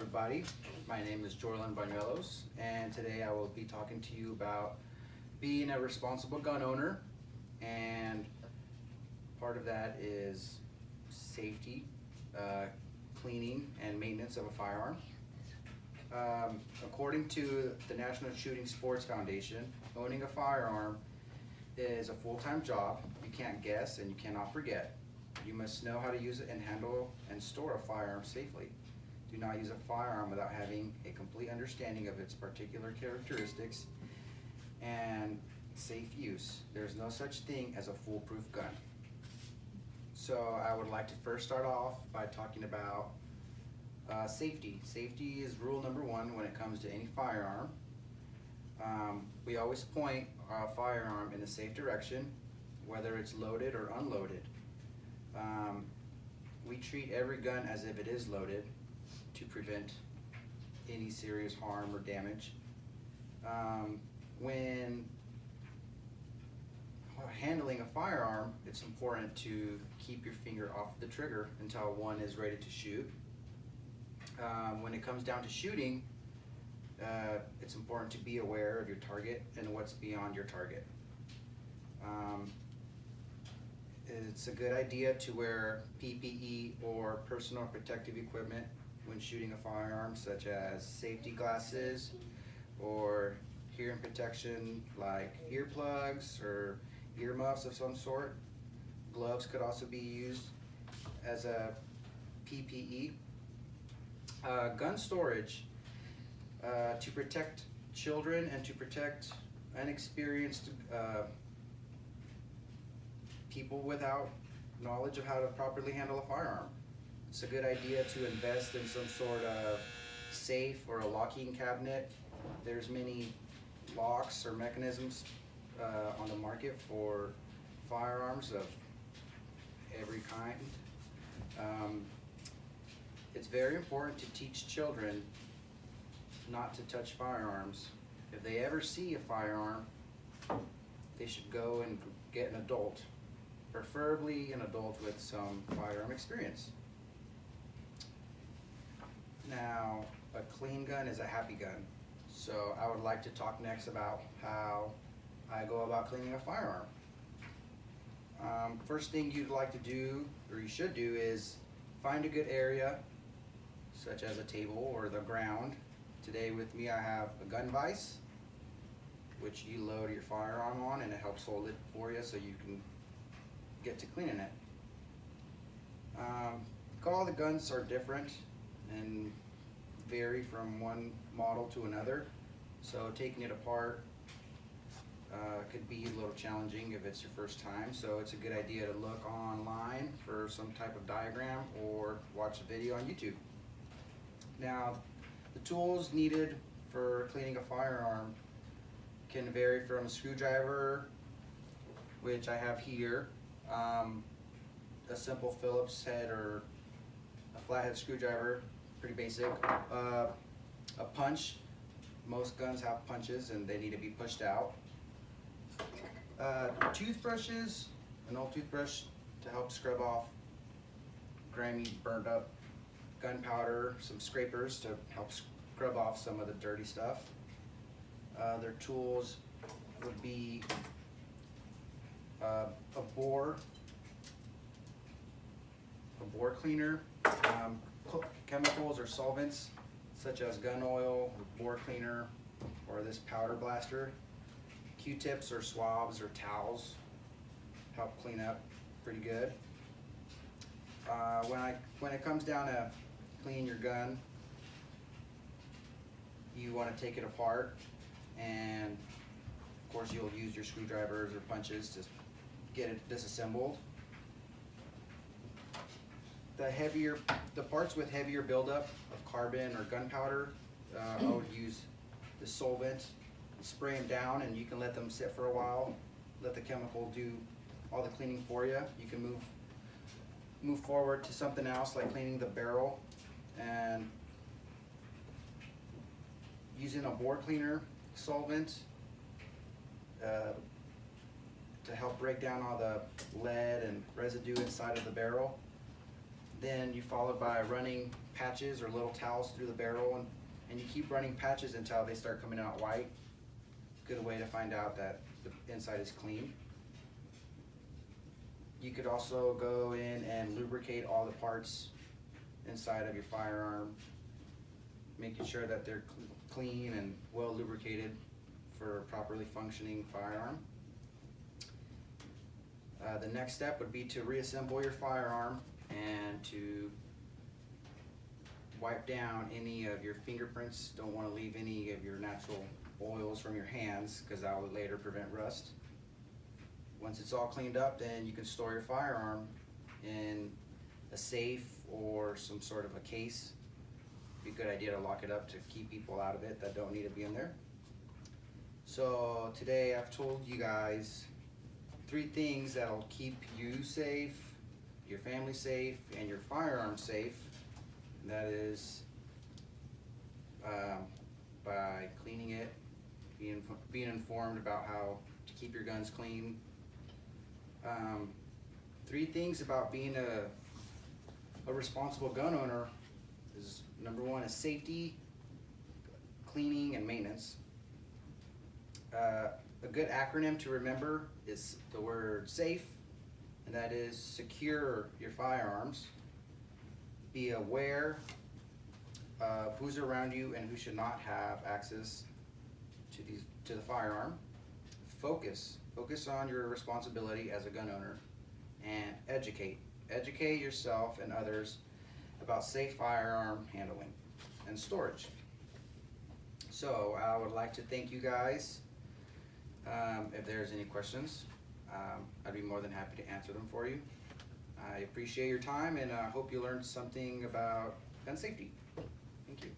everybody. My name is Jorlan Banuelos, and today I will be talking to you about being a responsible gun owner, and part of that is safety, cleaning, and maintenance of a firearm. According to the National Shooting Sports Foundation, owning a firearm is a full-time job. You can't guess and you cannot forget. You must know how to use it and handle and store a firearm safely. Do not use a firearm without having a complete understanding of its particular characteristics and safe use. There's no such thing as a foolproof gun. So I would like to first start off by talking about safety. Safety is rule number one when it comes to any firearm. We always point our firearm in the safe direction, whether it's loaded or unloaded. We treat every gun as if it is loaded to prevent any serious harm or damage. When handling a firearm, it's important to keep your finger off the trigger until one is ready to shoot. When it comes down to shooting, it's important to be aware of your target and what's beyond your target. It's a good idea to wear PPE or personal protective equipment when shooting a firearm, such as safety glasses or hearing protection like earplugs or earmuffs of some sort. Gloves could also be used as a PPE. Gun storage, to protect children and to protect inexperienced people without knowledge of how to properly handle a firearm. It's a good idea to invest in some sort of safe or a locking cabinet. There's many locks or mechanisms on the market for firearms of every kind. It's very important to teach children not to touch firearms. If they ever see a firearm, they should go and get an adult, preferably an adult with some firearm experience. Now, a clean gun is a happy gun. So I would like to talk next about how I go about cleaning a firearm. First thing you'd like to do, or you should do, is find a good area, such as a table or the ground. Today with me I have a gun vise, which you load your firearm on, and it helps hold it for you so you can get to cleaning it. All the guns are different and vary from one model to another, so taking it apart could be a little challenging if it's your first time. So it's a good idea to look online for some type of diagram or watch a video on YouTube. Now, the tools needed for cleaning a firearm can vary from a screwdriver, which I have here, a simple Phillips head or a flathead screwdriver, pretty basic. A punch, most guns have punches and they need to be pushed out. Toothbrushes, an old toothbrush to help scrub off grimy, burned up gunpowder, some scrapers to help scrub off some of the dirty stuff. Their tools would be a bore cleaner, chemicals or solvents such as gun oil, bore cleaner, or this powder blaster. Q-tips or swabs or towels help clean up pretty good. When it comes down to cleaning your gun, you want to take it apart, and of course you'll use your screwdrivers or punches to get it disassembled. The parts with heavier buildup of carbon or gunpowder, I would use the solvent, spray them down, and you can let them sit for a while. Let the chemical do all the cleaning for you. You can move forward to something else like cleaning the barrel, and using a bore cleaner solvent to help break down all the lead and residue inside of the barrel. Then you follow by running patches or little towels through the barrel, and you keep running patches until they start coming out white. Good way to find out that the inside is clean. You could also go in and lubricate all the parts inside of your firearm, making sure that they're clean and well lubricated for a properly functioning firearm. The next step would be to reassemble your firearm and to wipe down any of your fingerprints. Don't want to leave any of your natural oils from your hands, because that will later prevent rust. Once it's all cleaned up, then you can store your firearm in a safe or some sort of a case. Be a good idea to lock it up to keep people out of it that don't need to be in there. So today I've told you guys 3 things that'll keep you safe, your family safe, and your firearm safe. And that is by cleaning it, being informed about how to keep your guns clean. 3 things about being a responsible gun owner is, number 1 is safety, cleaning, and maintenance. A good acronym to remember is the word SAFE, and that is secure your firearms. Be aware of who's around you and who should not have access to the firearm. Focus on your responsibility as a gun owner, and educate yourself and others about safe firearm handling and storage. So I would like to thank you guys. If there's any questions, I'd be more than happy to answer them for you. I appreciate your time, and I hope you learned something about gun safety. Thank you.